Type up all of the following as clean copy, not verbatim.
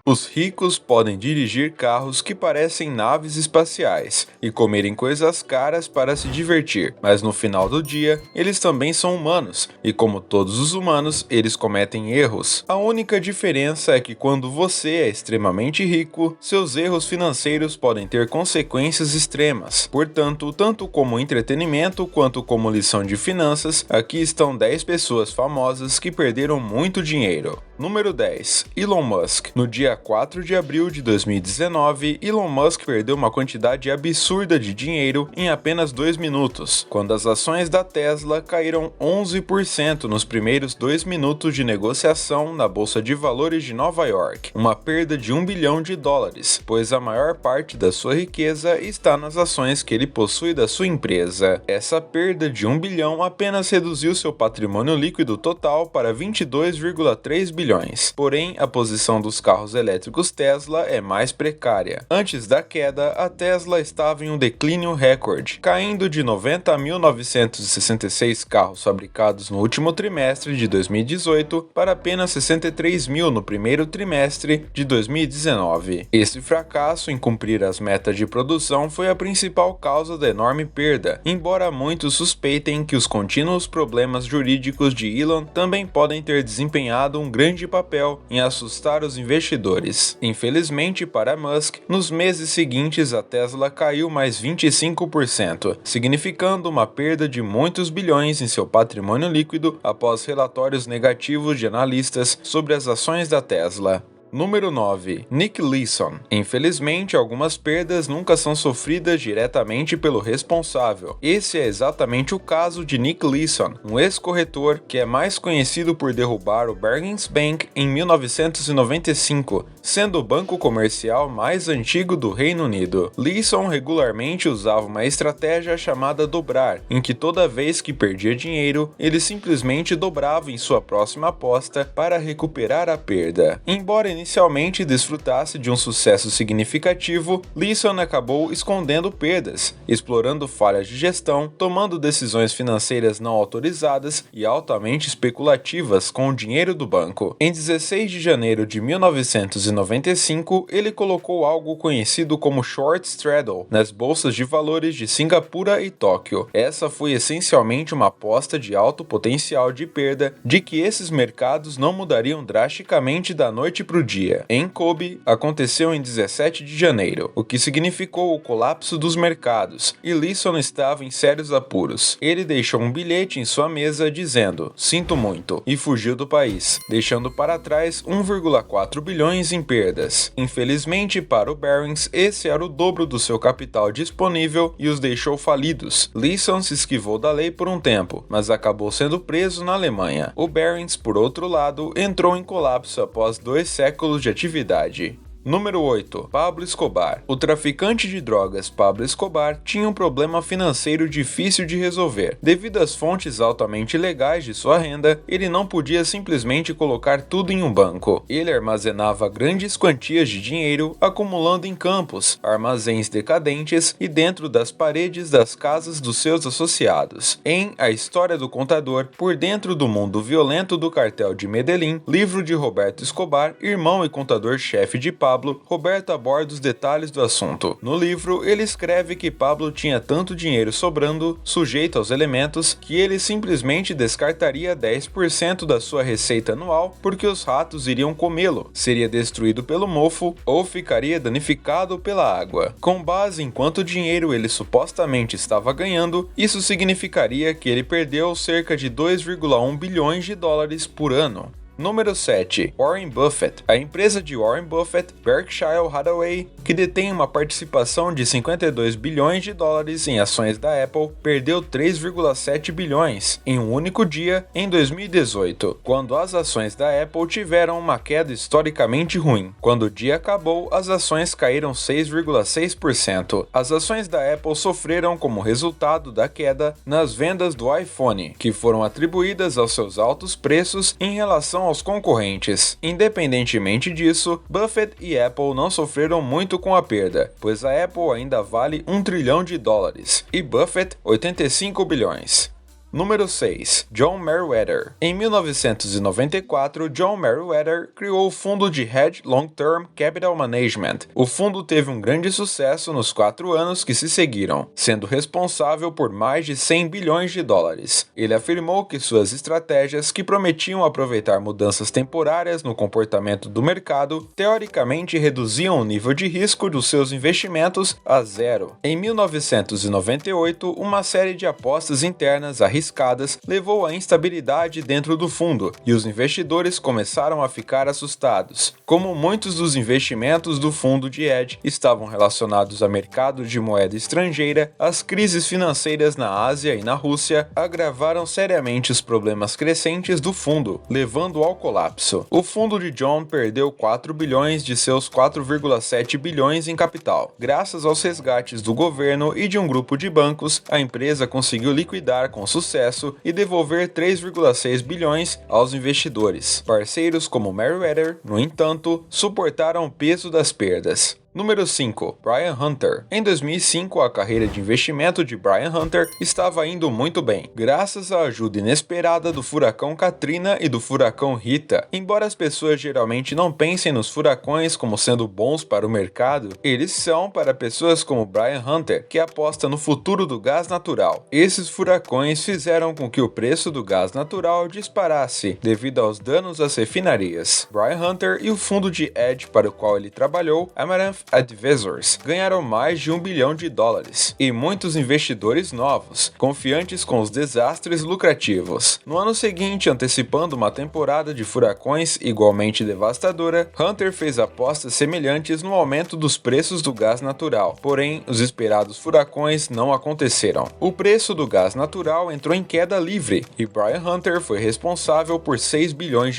Os ricos podem dirigir carros que parecem naves espaciais e comerem coisas caras para se divertir, mas no final do dia, eles também são humanos, e como todos os humanos, eles cometem erros. A única diferença é que quando você é extremamente rico, seus erros financeiros podem ter consequências extremas. Portanto, tanto como entretenimento quanto como lição de finanças, aqui estão 10 pessoas famosas que perderam muito dinheiro. Número 10. Elon Musk. No dia 4 de abril de 2019, Elon Musk perdeu uma quantidade absurda de dinheiro em apenas 2 minutos, quando as ações da Tesla caíram 11% nos primeiros 2 minutos de negociação na Bolsa de Valores de Nova York, uma perda de $1 bilhão, pois a maior parte da sua riqueza está nas ações que ele possui da sua empresa. Essa perda de $1 bilhão apenas reduziu seu patrimônio líquido total para 22,3 bilhões. Porém, a posição dos carros elétricos Tesla é mais precária. Antes da queda, a Tesla estava em um declínio recorde, caindo de 90.966 carros fabricados no último trimestre de 2018 para apenas 63.000 no primeiro trimestre de 2019. Esse fracasso em cumprir as metas de produção foi a principal causa da enorme perda, embora muitos suspeitem que os contínuos problemas jurídicos de Elon também podem ter desempenhado um grande papel em assustar os investidores. Infelizmente para Musk, nos meses seguintes a Tesla caiu mais 25%, significando uma perda de muitos bilhões em seu patrimônio líquido após relatórios negativos de analistas sobre as ações da Tesla. Número 9. Nick Leeson. Infelizmente, algumas perdas nunca são sofridas diretamente pelo responsável. Esse é exatamente o caso de Nick Leeson, um ex-corretor que é mais conhecido por derrubar o Barings Bank em 1995, sendo o banco comercial mais antigo do Reino Unido. Leeson regularmente usava uma estratégia chamada dobrar, em que toda vez que perdia dinheiro, ele simplesmente dobrava em sua próxima aposta para recuperar a perda. Embora inicialmente desfrutasse de um sucesso significativo, Leeson acabou escondendo perdas, explorando falhas de gestão, tomando decisões financeiras não autorizadas e altamente especulativas com o dinheiro do banco. Em 16 de janeiro de 1995, ele colocou algo conhecido como short straddle nas bolsas de valores de Singapura e Tóquio. Essa foi essencialmente uma aposta de alto potencial de perda de que esses mercados não mudariam drasticamente da noite para o dia. Em Kobe, aconteceu em 17 de janeiro, o que significou o colapso dos mercados, e Leeson estava em sérios apuros. Ele deixou um bilhete em sua mesa dizendo, "Sinto muito", e fugiu do país, deixando para trás 1,4 bilhões em perdas. Infelizmente para o Barings, esse era o dobro do seu capital disponível e os deixou falidos. Leeson se esquivou da lei por um tempo, mas acabou sendo preso na Alemanha. O Barings, por outro lado, entrou em colapso após 2 séculos de atividade. Número 8. Pablo Escobar. O traficante de drogas Pablo Escobar tinha um problema financeiro difícil de resolver. Devido às fontes altamente legais de sua renda, ele não podia simplesmente colocar tudo em um banco. Ele armazenava grandes quantias de dinheiro, acumulando em campos, armazéns decadentes e dentro das paredes das casas dos seus associados. Em A História do Contador, por dentro do mundo violento do cartel de Medellín, livro de Roberto Escobar, irmão e contador-chefe de Pablo, Roberto aborda os detalhes do assunto. No livro, ele escreve que Pablo tinha tanto dinheiro sobrando, sujeito aos elementos, que ele simplesmente descartaria 10% da sua receita anual porque os ratos iriam comê-lo, seria destruído pelo mofo ou ficaria danificado pela água. Com base em quanto dinheiro ele supostamente estava ganhando, isso significaria que ele perdeu cerca de 2,1 bilhões de dólares por ano. Número 7. Warren Buffett. A empresa de Warren Buffett, Berkshire Hathaway, que detém uma participação de 52 bilhões de dólares em ações da Apple, perdeu 3,7 bilhões em um único dia em 2018, quando as ações da Apple tiveram uma queda historicamente ruim. Quando o dia acabou, as ações caíram 6,6%. As ações da Apple sofreram como resultado da queda nas vendas do iPhone, que foram atribuídas aos seus altos preços em relação aos concorrentes. Independentemente disso, Buffett e Apple não sofreram muito com a perda, pois a Apple ainda vale $1 trilhão e Buffett 85 bilhões. Número 6. John Meriwether. Em 1994, John Meriwether criou o fundo de Hedge Long-Term Capital Management. O fundo teve um grande sucesso nos 4 anos que se seguiram, sendo responsável por mais de 100 bilhões de dólares. Ele afirmou que suas estratégias, que prometiam aproveitar mudanças temporárias no comportamento do mercado, teoricamente reduziam o nível de risco dos seus investimentos a zero. Em 1998, uma série de apostas internas arriscadas levou à instabilidade dentro do fundo e os investidores começaram a ficar assustados. Como muitos dos investimentos do fundo de hedge estavam relacionados a mercado de moeda estrangeira, as crises financeiras na Ásia e na Rússia agravaram seriamente os problemas crescentes do fundo, levando ao colapso. O fundo de John perdeu 4 bilhões de seus 4,7 bilhões em capital. Graças aos resgates do governo e de um grupo de bancos, a empresa conseguiu liquidar com sucesso e devolver 3,6 bilhões aos investidores. Parceiros como Meriwether, no entanto, suportaram o peso das perdas. Número 5. Brian Hunter. Em 2005, a carreira de investimento de Brian Hunter estava indo muito bem, graças à ajuda inesperada do furacão Katrina e do furacão Rita. Embora as pessoas geralmente não pensem nos furacões como sendo bons para o mercado, eles são para pessoas como Brian Hunter, que aposta no futuro do gás natural. Esses furacões fizeram com que o preço do gás natural disparasse devido aos danos às refinarias. Brian Hunter e o fundo de hedge para o qual ele trabalhou, Amaranth Advisors, ganharam mais de $1 bilhão e muitos investidores novos, confiantes com os desastres lucrativos. No ano seguinte, antecipando uma temporada de furacões igualmente devastadora, Hunter fez apostas semelhantes no aumento dos preços do gás natural, porém, os esperados furacões não aconteceram. O preço do gás natural entrou em queda livre e Brian Hunter foi responsável por $6 bilhões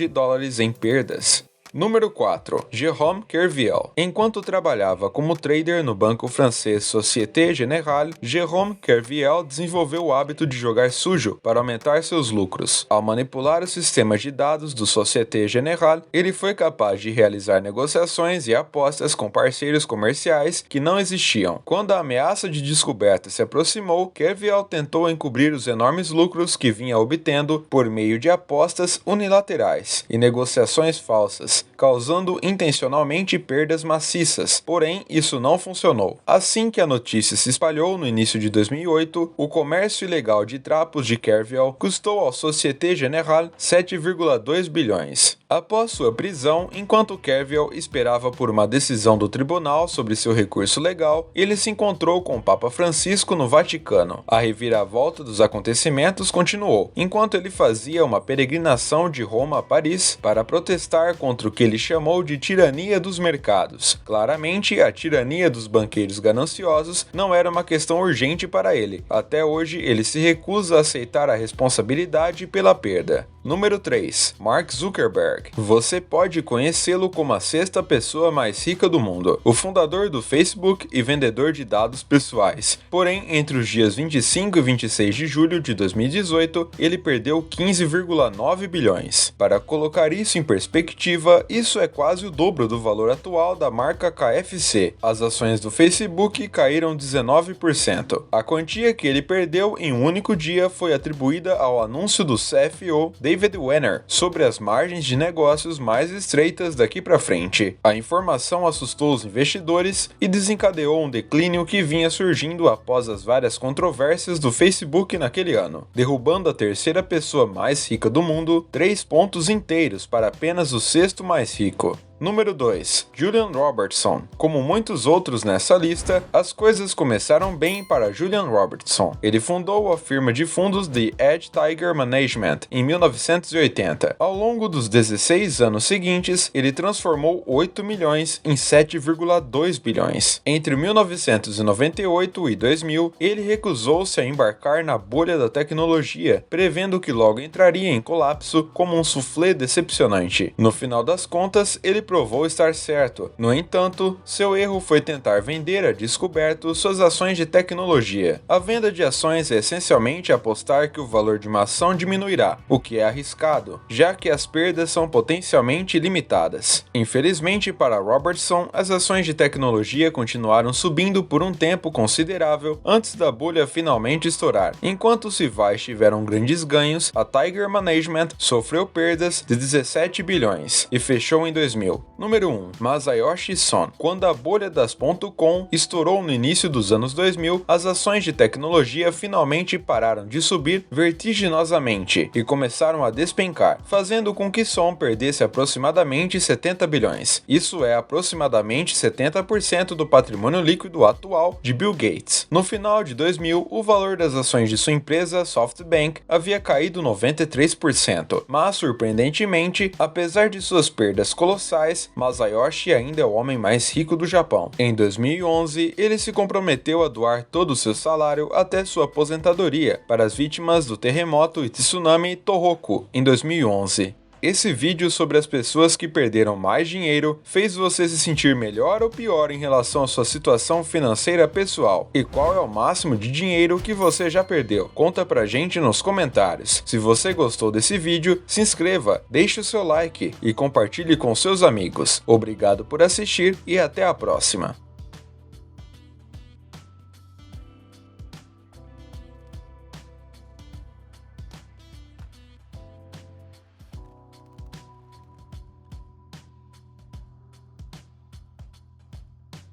em perdas. Número 4. Jérôme Kerviel. Enquanto trabalhava como trader no banco francês Société Générale, Jérôme Kerviel desenvolveu o hábito de jogar sujo para aumentar seus lucros. Ao manipular os sistemas de dados do Société Générale, ele foi capaz de realizar negociações e apostas com parceiros comerciais que não existiam. Quando a ameaça de descoberta se aproximou, Kerviel tentou encobrir os enormes lucros que vinha obtendo por meio de apostas unilaterais e negociações falsas, causando intencionalmente perdas maciças, porém isso não funcionou. Assim que a notícia se espalhou no início de 2008, o comércio ilegal de trapos de Kerviel custou ao Société Générale 7,2 bilhões. Após sua prisão, enquanto Kerviel esperava por uma decisão do tribunal sobre seu recurso legal, ele se encontrou com o Papa Francisco no Vaticano. A reviravolta dos acontecimentos continuou, enquanto ele fazia uma peregrinação de Roma a Paris para protestar contra o que ele chamou de tirania dos mercados. Claramente, a tirania dos banqueiros gananciosos não era uma questão urgente para ele. Até hoje, ele se recusa a aceitar a responsabilidade pela perda. Número 3. Mark Zuckerberg. Você pode conhecê-lo como a 6ª pessoa mais rica do mundo, o fundador do Facebook e vendedor de dados pessoais. Porém, entre os dias 25 e 26 de julho de 2018, ele perdeu 15,9 bilhões. Para colocar isso em perspectiva, isso é quase o dobro do valor atual da marca KFC. As ações do Facebook caíram 19%. A quantia que ele perdeu em um único dia foi atribuída ao anúncio do CFO David Wenner sobre as margens de negócios mais estreitas daqui para frente. A informação assustou os investidores e desencadeou um declínio que vinha surgindo após as várias controvérsias do Facebook naquele ano, derrubando a 3ª pessoa mais rica do mundo 3 pontos inteiros para apenas o 6º mais rico. Número 2. Julian Robertson. Como muitos outros nessa lista, as coisas começaram bem para Julian Robertson. Ele fundou a firma de fundos The Edge Tiger Management em 1980. Ao longo dos 16 anos seguintes, ele transformou 8 milhões em 7,2 bilhões. Entre 1998 e 2000, ele recusou-se a embarcar na bolha da tecnologia, prevendo que logo entraria em colapso como um soufflé decepcionante. No final das contas, ele provou estar certo. No entanto, seu erro foi tentar vender a descoberto suas ações de tecnologia. A venda de ações é essencialmente apostar que o valor de uma ação diminuirá, o que é arriscado, já que as perdas são potencialmente limitadas. Infelizmente para Robertson, as ações de tecnologia continuaram subindo por um tempo considerável antes da bolha finalmente estourar. Enquanto os rivais tiveram grandes ganhos, a Tiger Management sofreu perdas de 17 bilhões e fechou em 2000. Número 1. Masayoshi Son. Quando a bolha das .com estourou no início dos anos 2000, as ações de tecnologia finalmente pararam de subir vertiginosamente e começaram a despencar, fazendo com que Son perdesse aproximadamente 70 bilhões. Isso é aproximadamente 70% do patrimônio líquido atual de Bill Gates. No final de 2000, o valor das ações de sua empresa, SoftBank, havia caído 93%, mas surpreendentemente, apesar de suas perdas colossais, Masayoshi ainda é o homem mais rico do Japão. Em 2011, ele se comprometeu a doar todo o seu salário até sua aposentadoria para as vítimas do terremoto e tsunami Tohoku em 2011. Esse vídeo sobre as pessoas que perderam mais dinheiro fez você se sentir melhor ou pior em relação à sua situação financeira pessoal? E qual é o máximo de dinheiro que você já perdeu? Conta pra gente nos comentários. Se você gostou desse vídeo, se inscreva, deixe o seu like e compartilhe com seus amigos. Obrigado por assistir e até a próxima.